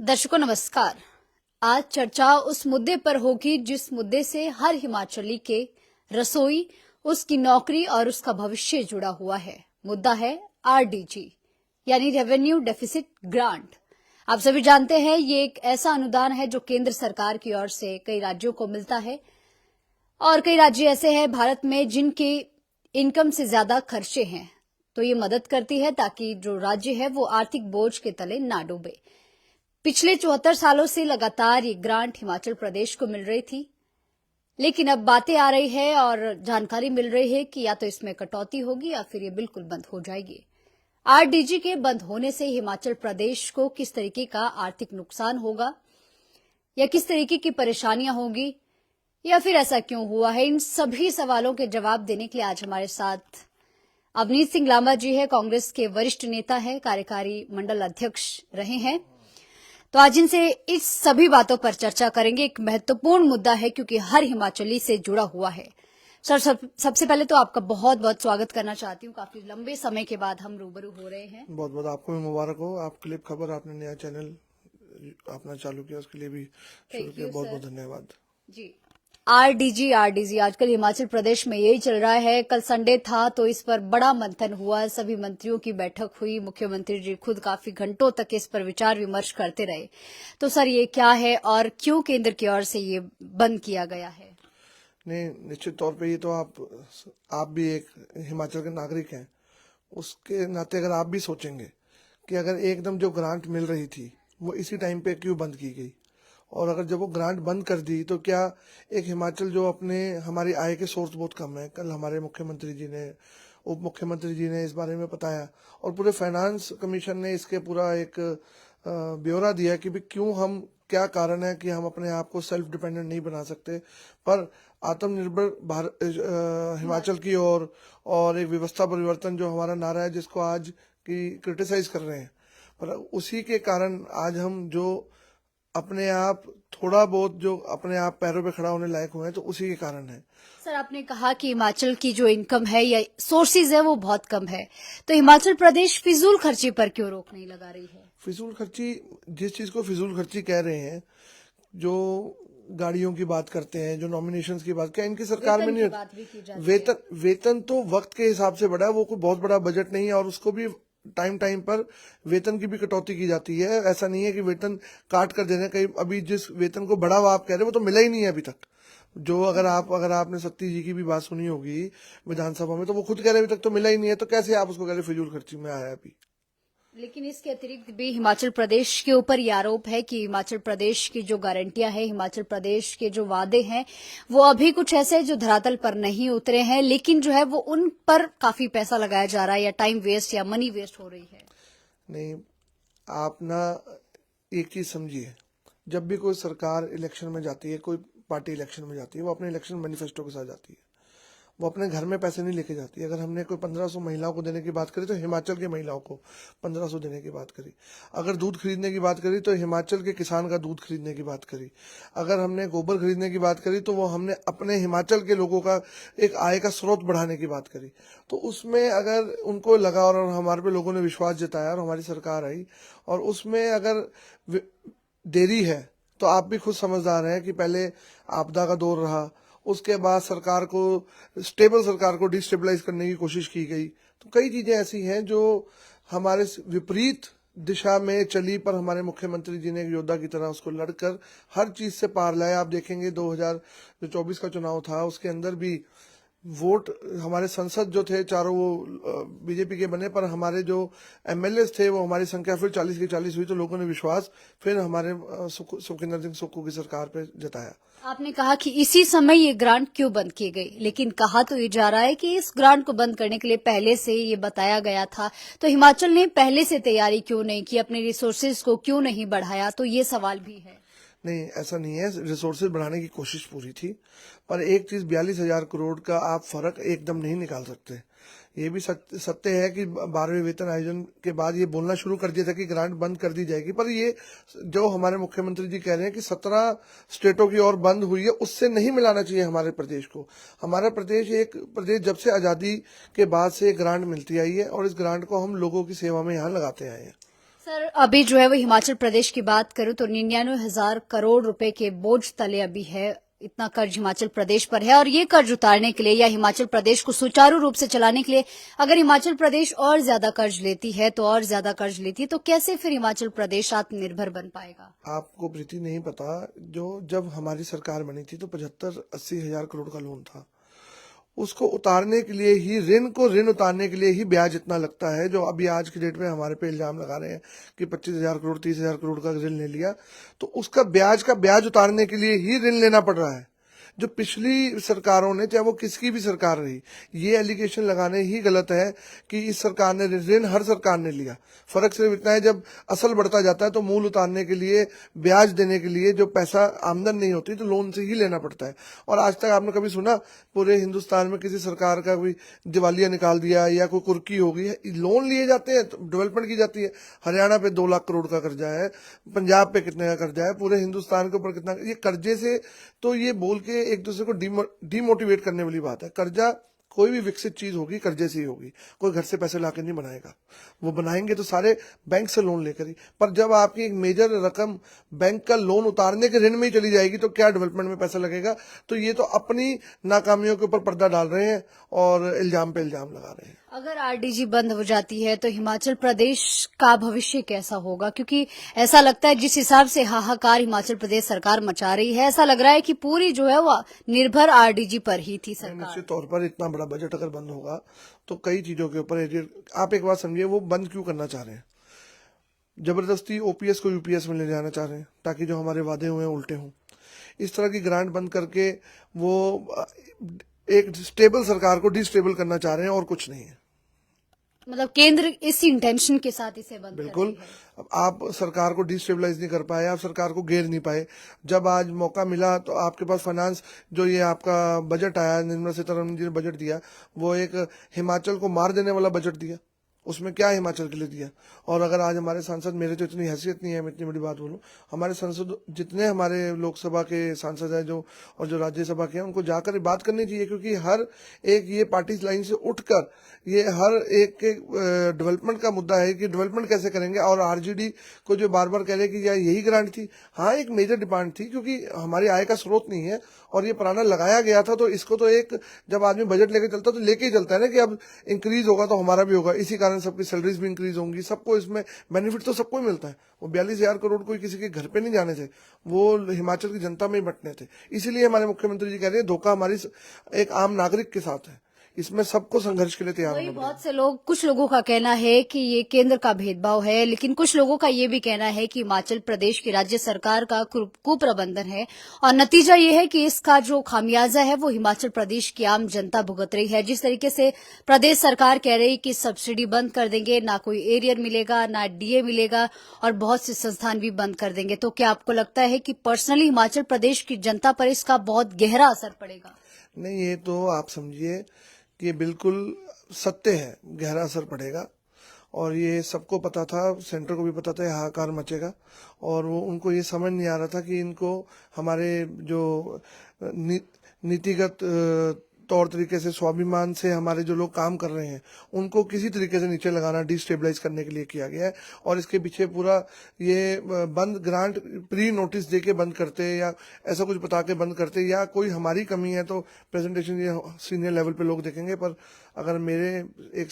दर्शकों नमस्कार। आज चर्चा उस मुद्दे पर होगी जिस मुद्दे से हर हिमाचली के रसोई, उसकी नौकरी और उसका भविष्य जुड़ा हुआ है। मुद्दा है आरडीजी यानी रेवेन्यू डेफिसिट ग्रांट। आप सभी जानते हैं ये एक ऐसा अनुदान है जो केंद्र सरकार की ओर से कई राज्यों को मिलता है और कई राज्य ऐसे हैं भारत में जिनके इनकम से ज्यादा खर्चे हैं, तो ये मदद करती है ताकि जो राज्य है वो आर्थिक बोझ के तले ना डूबे। पिछले 74 सालों से लगातार ये ग्रांट हिमाचल प्रदेश को मिल रही थी, लेकिन अब बातें आ रही है और जानकारी मिल रही है कि या तो इसमें कटौती होगी या फिर ये बिल्कुल बंद हो जाएगी। आरडीजी के बंद होने से हिमाचल प्रदेश को किस तरीके का आर्थिक नुकसान होगा या किस तरीके की परेशानियां होगी या फिर ऐसा क्यों हुआ है, इन सभी सवालों के जवाब देने के लिए आज हमारे साथ अवनीत सिंह लांबा जी है। कांग्रेस के वरिष्ठ नेता है, कार्यकारी मंडल अध्यक्ष रहे हैं। तो आज इनसे इस सभी बातों पर चर्चा करेंगे। एक महत्वपूर्ण मुद्दा है क्योंकि हर हिमाचली से जुड़ा हुआ है। सर, सबसे पहले तो आपका बहुत बहुत स्वागत करना चाहती हूँ। काफी लंबे समय के बाद हम रूबरू हो रहे हैं। बहुत बहुत आपको भी मुबारक हो। आप क्लिप खबर आपने नया चैनल अपना चालू किया, उसके लिए भी शुरू किया, बहुत बहुत धन्यवाद जी। आरडीजी आजकल हिमाचल प्रदेश में यही चल रहा है। कल संडे था तो इस पर बड़ा मंथन हुआ, सभी मंत्रियों की बैठक हुई, मुख्यमंत्री जी खुद काफी घंटों तक इस पर विचार विमर्श करते रहे। तो सर, ये क्या है और क्यों केंद्र की ओर से ये बंद किया गया है? नहीं, निश्चित तौर पे ये तो आप भी एक हिमाचल के नागरिक हैं, उसके नाते अगर आप भी सोचेंगे कि अगर एकदम जो ग्रांट मिल रही थी वो इसी टाइम पे क्यों बंद की गई, और अगर जब वो ग्रांट बंद कर दी तो क्या एक हिमाचल जो हमारी आय के सोर्स बहुत कम है। कल हमारे मुख्यमंत्री जी ने, उप मुख्यमंत्री जी ने इस बारे में बताया और पूरे फाइनेंस कमीशन ने इसके पूरा एक ब्यौरा दिया कि भी क्यों हम, क्या कारण है कि हम अपने आप को सेल्फ डिपेंडेंट नहीं बना सकते, पर आत्मनिर्भर भारत हिमाचल की ओर और एक व्यवस्था परिवर्तन जो हमारा नारा है जिसको आज की क्रिटिसाइज कर रहे हैं, पर उसी के कारण आज हम जो अपने आप थोड़ा बहुत जो अपने आप पैरों पे खड़ा होने लायक हुए हैं तो उसी के कारण है। सर, आपने कहा कि हिमाचल की जो इनकम है या सोर्सेज है वो बहुत कम है, तो हिमाचल प्रदेश फिजूल खर्ची पर क्यों रोक नहीं लगा रही है? फिजूल खर्ची, जिस चीज को फिजूल खर्ची कह रहे हैं, जो गाड़ियों की बात करते हैं, जो नॉमिनेशंस की बात, क्या इनकी सरकार में नहीं? वेतन तो वक्त के हिसाब से बढ़ा है, वो कोई बहुत बड़ा बजट नहीं है और उसको भी टाइम टाइम पर वेतन की भी कटौती की जाती है। ऐसा नहीं है कि वेतन काट कर दे रहे हैं। कहीं अभी जिस वेतन को बढ़ा हुआ आप कह रहे हैं वो तो मिला ही नहीं है अभी तक। जो अगर आपने सत्ती जी की भी बात सुनी होगी विधानसभा में, तो वो खुद कह रहे अभी तक तो मिला ही नहीं है, तो कैसे आप उसको कह रहे फिजूल खर्ची में आया अभी? लेकिन इसके अतिरिक्त भी हिमाचल प्रदेश के ऊपर ये आरोप है कि हिमाचल प्रदेश की जो गारंटियां हैं, हिमाचल प्रदेश के जो वादे हैं, वो अभी कुछ ऐसे हैं जो धरातल पर नहीं उतरे हैं, लेकिन जो है वो उन पर काफी पैसा लगाया जा रहा है या टाइम वेस्ट या मनी वेस्ट हो रही है। नहीं, आप ना एक चीज समझिए, जब भी कोई सरकार इलेक्शन में जाती है, कोई पार्टी इलेक्शन में जाती है, वो अपने इलेक्शन मैनिफेस्टो के साथ जाती है, वो अपने घर में पैसे नहीं लेके जाती। अगर हमने कोई 1500 महिलाओं को देने की बात करी तो हिमाचल की महिलाओं को 1500 देने की बात करी। अगर दूध खरीदने की बात करी तो हिमाचल के किसान का दूध खरीदने की बात करी। अगर हमने गोबर खरीदने की बात करी तो वो हमने अपने हिमाचल के लोगों का एक आय का स्रोत बढ़ाने की बात करी। तो उसमें अगर उनको लगा और हमारे पे लोगों ने विश्वास जताया और हमारी सरकार आई, और उसमें अगर देरी है तो आप भी खुद समझदार हैं कि पहले आपदा का दौर रहा, उसके बाद स्टेबल सरकार को डिस्टेबलाइज करने की कोशिश की गई। तो कई चीजें ऐसी हैं जो हमारे विपरीत दिशा में चली, पर हमारे मुख्यमंत्री जी ने एक योद्धा की तरह उसको लड़कर हर चीज से पार लाया। आप देखेंगे 2024 का चुनाव था, उसके अंदर भी वोट हमारे संसद जो थे चारों वो बीजेपी के बने, पर हमारे जो एमएलए थे वो हमारी संख्या फिर 40 की 40 हुई, तो लोगों ने विश्वास फिर हमारे सुखविंदर सिंह सुक्खू की सरकार पे जताया। आपने कहा कि इसी समय ये ग्रांट क्यों बंद की गई, लेकिन कहा तो ये जा रहा है कि इस ग्रांट को बंद करने के लिए पहले से ये बताया गया था, तो हिमाचल ने पहले से तैयारी क्यों नहीं की, अपने रिसोर्सेज को क्यों नहीं बढ़ाया? तो ये सवाल भी है। नहीं, ऐसा नहीं है, रिसोर्सेज बढ़ाने की कोशिश पूरी थी, पर एक चीज 42,000 करोड़ का आप फर्क एकदम नहीं निकाल सकते। ये भी सत्य है कि 12वें वेतन आयोजन के बाद ये बोलना शुरू कर दिया था कि ग्रांट बंद कर दी जाएगी, पर ये जो हमारे मुख्यमंत्री जी कह रहे हैं कि 17 स्टेटों की ओर बंद हुई है, उससे नहीं मिलाना चाहिए हमारे प्रदेश को। हमारा प्रदेश एक प्रदेश जब से आजादी के बाद से ग्रांट मिलती आई है और इस ग्रांट को हम लोगों की सेवा में यहाँ लगाते आए हैं। सर अभी जो है वो हिमाचल प्रदेश की बात करूं तो 99,000 करोड़ रुपए के बोझ तले अभी है। इतना कर्ज हिमाचल प्रदेश पर है और ये कर्ज उतारने के लिए या हिमाचल प्रदेश को सुचारू रूप से चलाने के लिए अगर हिमाचल प्रदेश और ज्यादा कर्ज लेती है तो और ज्यादा कर्ज लेती है तो कैसे फिर हिमाचल प्रदेश आत्मनिर्भर बन पाएगा? आपको प्रीति नहीं पता, जो जब हमारी सरकार बनी थी तो 75-80 हजार करोड़ का लोन था। उसको उतारने के लिए ही ऋण उतारने के लिए ही ब्याज इतना लगता है, जो अभी आज की डेट में हमारे पे इल्जाम लगा रहे हैं कि 25,000 करोड़ 30,000 करोड़ का ऋण ले लिया, तो उसका ब्याज उतारने के लिए ही ऋण लेना पड़ रहा है। जो पिछली सरकारों ने, चाहे वो किसकी भी सरकार रही, ये एलिगेशन लगाने ही गलत है कि इस सरकार ने ऋण हर सरकार ने लिया। फर्क सिर्फ इतना है, जब असल बढ़ता जाता है तो मूल उतारने के लिए, ब्याज देने के लिए जो पैसा आमदन नहीं होती तो लोन से ही लेना पड़ता है। और आज तक आपने कभी सुना पूरे हिंदुस्तान में किसी सरकार का कोई दिवालिया निकाल दिया या कोई कुर्की हो गई? लोन लिए जाते हैं, डेवलपमेंट की जाती है। हरियाणा पे 2 लाख करोड़ का कर्जा है, पंजाब पे कितने का कर्जा है, पूरे हिंदुस्तान के ऊपर कितना, ये कर्जे से तो ये बोल के एक दूसरे को डिमोटिवेट करने वाली बात है। कर्जा कोई भी विकसित चीज होगी कर्जे से ही होगी। कोई घर से पैसे लाके नहीं बनाएगा, वो बनाएंगे तो सारे बैंक से लोन लेकर ही। पर जब आपकी एक मेजर रकम बैंक का लोन उतारने के ऋण में ही चली जाएगी तो क्या डेवलपमेंट में पैसा लगेगा? तो ये तो अपनी नाकामियों के ऊपर पर्दा डाल रहे हैं और इल्जाम पे इल्जाम लगा रहे हैं। अगर आरडीजी बंद हो जाती है तो हिमाचल प्रदेश का भविष्य कैसा होगा? क्योंकि ऐसा लगता है जिस हिसाब से हाहाकार हिमाचल प्रदेश सरकार मचा रही है, ऐसा लग रहा है कि पूरी जो है वो निर्भर आरडीजी पर ही थी सरकार। निश्चित तौर पर इतना बड़ा बजट अगर बंद होगा तो कई चीजों के ऊपर, आप एक बात समझिए, वो बंद क्यों करना चाह रहे हैं? जबरदस्ती ओपीएस को यूपीएस में ले जाना चाह रहे हैं ताकि जो हमारे वादे हुए हैं उल्टे हों। इस तरह की ग्रांट बंद करके वो एक स्टेबल सरकार को डिस्टेबल करना चाह रहे हैं और कुछ नहीं है। मतलब केंद्र इस इंटेंशन के साथ इसे बंद कर बिल्कुल। रही है। अब आप सरकार को डिस्टेबलाइज नहीं कर पाए, आप सरकार को घेर नहीं पाए। जब आज मौका मिला तो आपके पास फाइनेंस, जो ये आपका बजट आया, निर्मला सीतारमण जी ने बजट दिया, वो एक हिमाचल को मार देने वाला बजट दिया। उसमें क्या हिमाचल के लिए दिया? और अगर आज हमारे सांसद, मेरे तो इतनी हैसियत नहीं है, मैं इतनी बड़ी बात बोलूं, हमारे सांसद जितने हमारे लोकसभा के सांसद हैं जो और जो राज्यसभा के हैं, उनको जाकर बात करनी चाहिए, क्योंकि हर एक ये पार्टी लाइन से उठकर ये हर एक के डेवलपमेंट का मुद्दा है कि डेवलपमेंट कैसे करेंगे। और आरजेडी को जो बार बार कह रहे कि यही ग्रांट थी, हाँ एक मेजर डिमांड थी, क्योंकि हमारी आय का स्रोत नहीं है और ये पुराना लगाया गया था। तो इसको तो एक, जब आदमी बजट लेके चलता तो लेके ही चलता है ना कि अब इंक्रीज होगा तो हमारा भी होगा, इसी कारण सबकी सैलरीज भी इंक्रीज होंगी, सबको इसमें बेनिफिट तो सबको ही मिलता है। वो 42,000 करोड़ कोई किसी के घर पे नहीं जाने थे, वो हिमाचल की जनता में ही बंटने थे। इसीलिए हमारे मुख्यमंत्री जी कह रहे हैं धोखा हमारी एक आम नागरिक के साथ है, इसमें सबको संघर्ष के लिए तैयार वही होना पड़ेगा। बहुत से लोग, कुछ लोगों का कहना है कि ये केंद्र का भेदभाव है, लेकिन कुछ लोगों का ये भी कहना है कि हिमाचल प्रदेश की राज्य सरकार का कुप्रबंधन है और नतीजा ये है कि इसका जो खामियाजा है वो हिमाचल प्रदेश की आम जनता भुगत रही है। जिस तरीके से प्रदेश सरकार कह रही कि सब्सिडी बंद कर देंगे, ना कोई एरियर मिलेगा, ना डीए मिलेगा और बहुत से संस्थान भी बंद कर देंगे, तो क्या आपको लगता है कि पर्सनली हिमाचल प्रदेश की जनता पर इसका बहुत गहरा असर पड़ेगा? नहीं, ये तो आप समझिए कि ये बिल्कुल सत्य है, गहरा असर पड़ेगा। और ये सबको पता था, सेंटर को भी पता था हाहाकार मचेगा, और वो उनको ये समझ नहीं आ रहा था कि इनको हमारे जो नीतिगत तौर तरीके से, स्वाभिमान से हमारे जो लोग काम कर रहे हैं उनको किसी तरीके से नीचे लगाना, डिस्टेबलाइज करने के लिए किया गया है। और इसके पीछे पूरा ये बंद ग्रांट प्री नोटिस देके बंद करते या ऐसा कुछ बता के बंद करते, या कोई हमारी कमी है तो प्रेजेंटेशन ये सीनियर लेवल पे लोग देखेंगे। पर अगर मेरे एक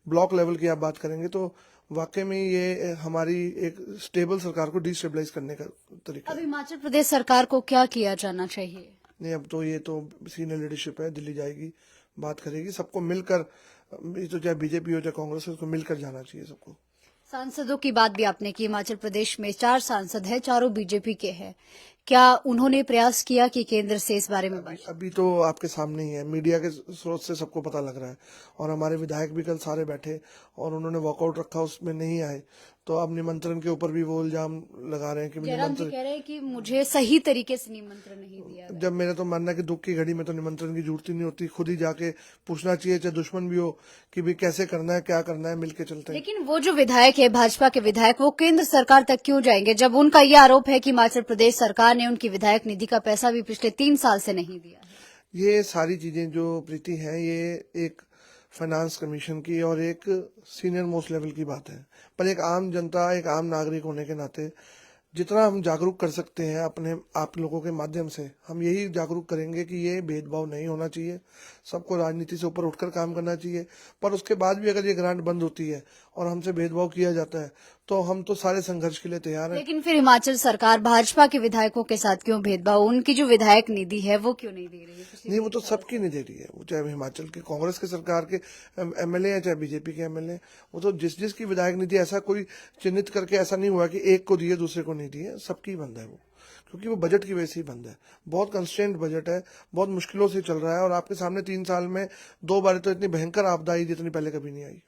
ब्लॉक लेवल की आप बात करेंगे तो वाकई में ये हमारी एक स्टेबल सरकार को डिस्टेबलाइज करने का तरीका अब है। हिमाचल प्रदेश सरकार को क्या किया जाना चाहिए? नहीं, अब तो ये तो सीनियर लीडरशिप है, दिल्ली जाएगी, बात करेगी, सबको मिलकर, ये तो चाहे बीजेपी हो चाहे कांग्रेस हो, उसको मिलकर जाना चाहिए सबको। सांसदों की बात भी आपने की। हिमाचल प्रदेश में 4 सांसद हैं, चारों बीजेपी के हैं। क्या उन्होंने प्रयास किया कि केंद्र से इस बारे में बात? अभी तो आपके सामने ही है, मीडिया के स्रोत से सबको पता लग रहा है। और हमारे विधायक भी कल सारे बैठे और उन्होंने वॉकआउट रखा, उसमें नहीं आए, तो अब निमंत्रण के ऊपर भी वो इल्जाम लगा रहे हैं कि जयराम जी कह रहे हैं कि मुझे सही तरीके से निमंत्रण नहीं दिया गया। जब मेरा तो मानना है कि दुख की घड़ी में तो निमंत्रण की जरूरत ही नहीं होती, खुद ही जाके पूछना चाहिए, चाहे दुश्मन भी हो, कि भाई कैसे करना है, क्या करना है, मिलके चलते हैं। लेकिन वो जो विधायक है, भाजपा के विधायक, वो केंद्र सरकार तक क्यों जाएंगे जब उनका ये आरोप है कि हिमाचल प्रदेश सरकार ने उनकी विधायक निधि का पैसा भी पिछले 3 साल से नहीं दिया है? ये सारी चीजें जो प्रीति हैं, ये एक फाइनेंस कमीशन की और एक सीनियर मोस्ट लेवल की बात है, पर एक आम जनता, एक आम नागरिक होने के नाते जितना हम जागरूक कर सकते हैं अपने आप लोगों के माध्यम से, हम यही जागरूक करेंगे कि ये भेदभाव नहीं होना चाहिए, सबको राजनीति से ऊपर उठकर काम करना चाहिए। पर उसके बाद भी अगर ये ग्रांट बंद होती है और हमसे भेदभाव किया जाता है तो हम तो सारे संघर्ष के लिए तैयार हैं। लेकिन फिर हिमाचल सरकार भाजपा के विधायकों के साथ क्यों भेदभाव, उनकी जो विधायक निधि है वो क्यों नहीं दे रही है? नहीं, वो तो सबकी नहीं दे रही है, वो चाहे हिमाचल के कांग्रेस के सरकार के एमएलए हैं चाहे बीजेपी के एमएलए, वो तो जिस जिसकी विधायक निधि ऐसा कोई चिन्हित करके ऐसा नहीं हुआ कि एक को दिए दूसरे को नहीं दिए, सबकी बंद है वो, क्योंकि वो बजट की वजह से ही बंद है। बहुत कंस्ट्रेंट बजट है, बहुत मुश्किलों से चल रहा है और आपके सामने 3 साल में 2 बार तो इतनी भयंकर आपदा आई जितनी पहले कभी नहीं आई।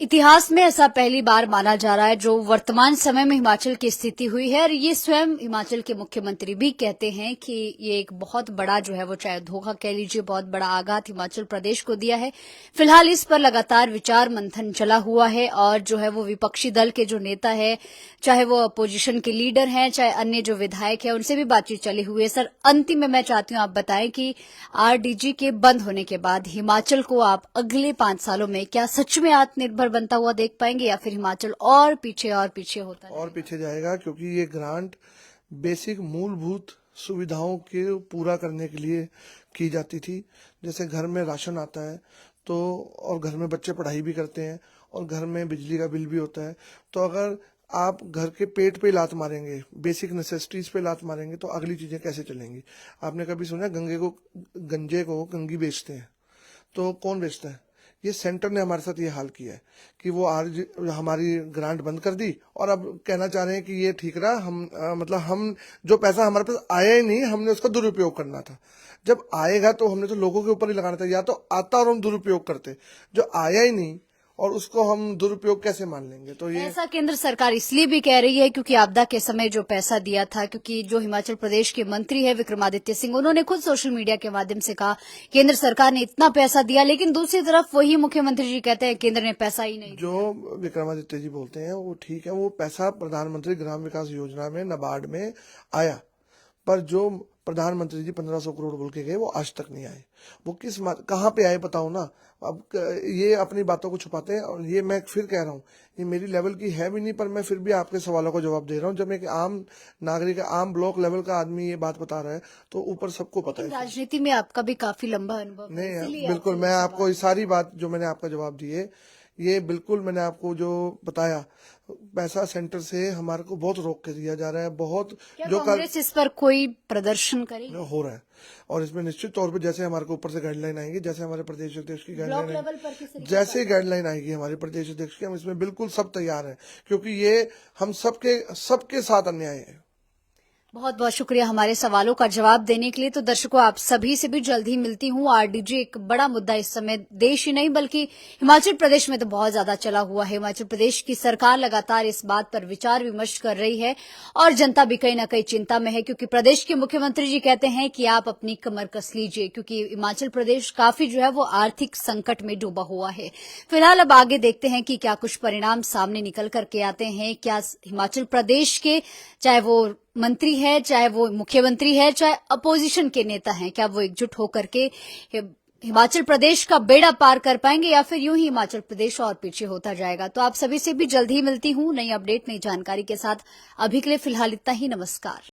इतिहास में ऐसा पहली बार माना जा रहा है जो वर्तमान समय में हिमाचल की स्थिति हुई है, और ये स्वयं हिमाचल के मुख्यमंत्री भी कहते हैं कि ये एक बहुत बड़ा जो है वो चाहे धोखा कह लीजिए, बहुत बड़ा आघात हिमाचल प्रदेश को दिया है। फिलहाल इस पर लगातार विचार मंथन चला हुआ है और जो है वो विपक्षी दल के जो नेता है, चाहे वो अपोजिशन के लीडर हैं, चाहे अन्य जो विधायक है, उनसे भी बातचीत चली हुई है। सर, अंतिम में मैं चाहती हूँ आप बताएं कि आरडीजी के बंद होने के बाद हिमाचल को आप अगले 5 सालों में क्या सच में आत्मनिर्भर बनता हुआ देख पाएंगे या फिर हिमाचल और पीछे होता और पीछे जाएगा, क्योंकि ये ग्रांट बेसिक मूलभूत सुविधाओं के पूरा करने के लिए की जाती थी। जैसे घर में राशन आता है तो, और घर में बच्चे पढ़ाई भी करते हैं और घर में बिजली का बिल भी होता है, तो अगर आप घर के पेट पे लात मारेंगे, बेसिक नेसेसिटीज पे लात मारेंगे तो अगली चीजें कैसे चलेंगी? आपने कभी सुना गंजे को कंघी बेचते हैं, तो कौन बेचता है? ये सेंटर ने हमारे साथ ये हाल किया है कि वो आज हमारी ग्रांट बंद कर दी और अब कहना चाह रहे हैं कि ये ठीक रहा, मतलब हम जो पैसा हमारे पास आया ही नहीं, हमने उसका दुरुपयोग करना था। जब आएगा तो हमने तो लोगों के ऊपर ही लगाना था, या तो आता और हम दुरुपयोग करते, जो आया ही नहीं और उसको हम दुरुपयोग कैसे मान लेंगे? तो ये ऐसा केंद्र सरकार इसलिए भी कह रही है क्योंकि आपदा के समय जो पैसा दिया था, क्योंकि जो हिमाचल प्रदेश के मंत्री है विक्रमादित्य सिंह, उन्होंने खुद सोशल मीडिया के माध्यम से कहा केंद्र सरकार ने इतना पैसा दिया, लेकिन दूसरी तरफ वही मुख्यमंत्री जी कहते हैं केंद्र ने पैसा ही नहीं दिया। जो विक्रमादित्य जी बोलते हैं वो ठीक है, वो पैसा प्रधानमंत्री ग्राम विकास योजना में नाबार्ड में आया, पर जो प्रधानमंत्री जी 1500 करोड़ बोल के गए वो आज तक नहीं आए। वो कहाँ पे आए बताओ ना। अब ये अपनी बातों को छुपाते हैं और ये मैं फिर कह रहा हूँ, ये मेरी लेवल की है भी नहीं, पर मैं फिर भी आपके सवालों का जवाब दे रहा हूँ। जब एक आम नागरिक, आम ब्लॉक लेवल का आदमी ये बात बता रहा है तो ऊपर सबको पता है। राजनीति में आपका भी काफी लंबा अनुभव नहीं है, है, बिल्कुल मैं आपको ये सारी बात जो मैंने आपका जवाब दिए, ये बिल्कुल मैंने आपको जो बताया, पैसा सेंटर से हमारे को बहुत रोक के दिया जा रहा है, बहुत जो कांग्रेस इस पर कोई प्रदर्शन करेगी? हो रहा है और इसमें निश्चित तौर पे जैसे हमारे को ऊपर से गाइडलाइन आएगी, जैसे हमारे प्रदेश अध्यक्ष की गाइडलाइन, जैसे गाइडलाइन आएगी हमारे प्रदेश अध्यक्ष की, हम इसमें बिल्कुल सब तैयार हैं, क्योंकि ये हम सबके साथ अन्याय है। बहुत बहुत शुक्रिया हमारे सवालों का जवाब देने के लिए। तो दर्शकों, आप सभी से भी जल्द ही मिलती हूँ। आरडीजी एक बड़ा मुद्दा इस समय देश ही नहीं बल्कि हिमाचल प्रदेश में तो बहुत ज्यादा चला हुआ है। हिमाचल प्रदेश की सरकार लगातार इस बात पर विचार विमर्श कर रही है और जनता भी कहीं न कहीं चिंता में है, क्योंकि प्रदेश के मुख्यमंत्री जी कहते हैं कि आप अपनी कमर कस लीजिए, क्योंकि हिमाचल प्रदेश काफी जो है वो आर्थिक संकट में डूबा हुआ है। फिलहाल अब आगे देखते हैं कि क्या कुछ परिणाम सामने निकल करके आते हैं। क्या हिमाचल प्रदेश के चाहे वो मंत्री है, चाहे वो मुख्यमंत्री है, चाहे अपोजिशन के नेता हैं, क्या वो एकजुट होकर के हिमाचल प्रदेश का बेड़ा पार कर पाएंगे या फिर यूं ही हिमाचल प्रदेश और पीछे होता जाएगा? तो आप सभी से भी जल्द ही मिलती हूं नई अपडेट, नई जानकारी के साथ। अभी के लिए फिलहाल इतना ही। नमस्कार।